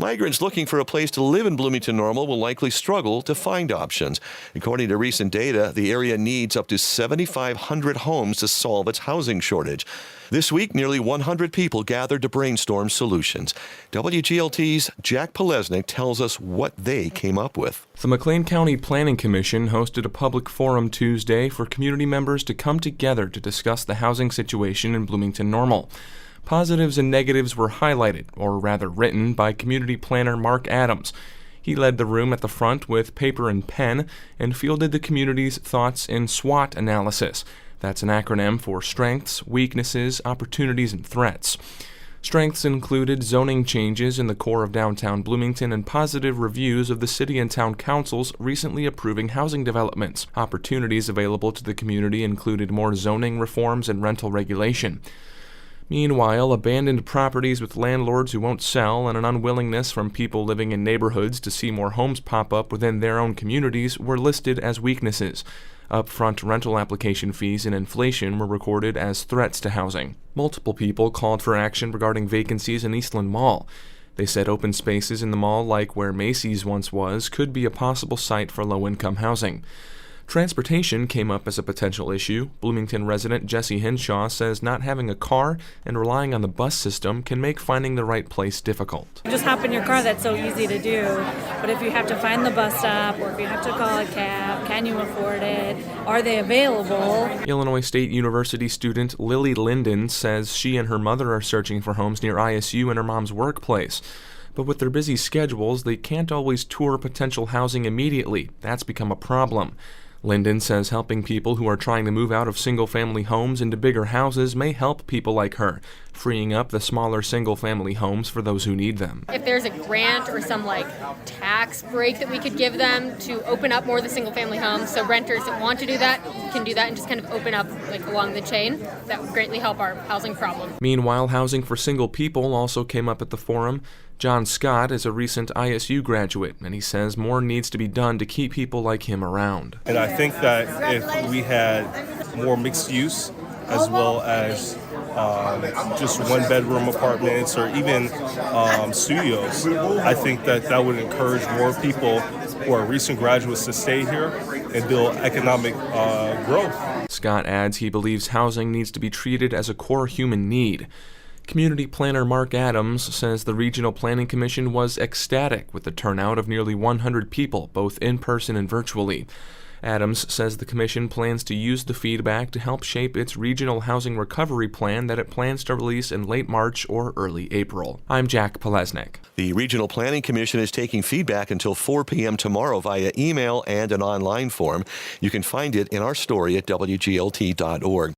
Migrants looking for a place to live in Bloomington-Normal will likely struggle to find options. According to recent data, the area needs up to 7,500 homes to solve its housing shortage. This week, nearly 100 people gathered to brainstorm solutions. WGLT's Jack Polesnik tells us what they came up with. The McLean County Planning Commission hosted a public forum Tuesday for community members to come together to discuss the housing situation in Bloomington-Normal. Positives and negatives were highlighted, or rather written, by community planner Mark Adams. He led the room at the front with paper and pen and fielded the community's thoughts in SWOT analysis. That's an acronym for strengths, weaknesses, opportunities, and threats. Strengths included zoning changes in the core of downtown Bloomington and positive reviews of the city and town councils recently approving housing developments. Opportunities available to the community included more zoning reforms and rental regulation. Meanwhile, abandoned properties with landlords who won't sell and an unwillingness from people living in neighborhoods to see more homes pop up within their own communities were listed as weaknesses. Upfront rental application fees and inflation were recorded as threats to housing. Multiple people called for action regarding vacancies in Eastland Mall. They said open spaces in the mall, like where Macy's once was, could be a possible site for low-income housing. Transportation came up as a potential issue. Bloomington resident Jesse Henshaw says not having a car and relying on the bus system can make finding the right place difficult. You just hop in your car, that's so easy to do. But if you have to find the bus stop or if you have to call a cab, can you afford it? Are they available? Illinois State University student Lily Linden says she and her mother are searching for homes near ISU and her mom's workplace. But with their busy schedules, they can't always tour potential housing immediately. That's become a problem. Linden says helping people who are trying to move out of single-family homes into bigger houses may help people like her, freeing up the smaller single-family homes for those who need them. If there's a grant or some tax break that we could give them to open up more of the single-family homes, so renters that want to do that can do that and just kind of open up along the chain, that would greatly help our housing problem. Meanwhile, housing for single people also came up at the forum. John Scott is a recent ISU graduate, and he says more needs to be done to keep people like him around. And I think that if we had more mixed use as well as just one-bedroom apartments or even studios, I think that would encourage more people who are recent graduates to stay here and build economic growth. Scott adds he believes housing needs to be treated as a core human need. Community planner Mark Adams says the Regional Planning Commission was ecstatic with the turnout of nearly 100 people, both in person and virtually. Adams says the commission plans to use the feedback to help shape its regional housing recovery plan that it plans to release in late March or early April. I'm Jack Polesnik. The Regional Planning Commission is taking feedback until 4 p.m. tomorrow via email and an online form. You can find it in our story at WGLT.org.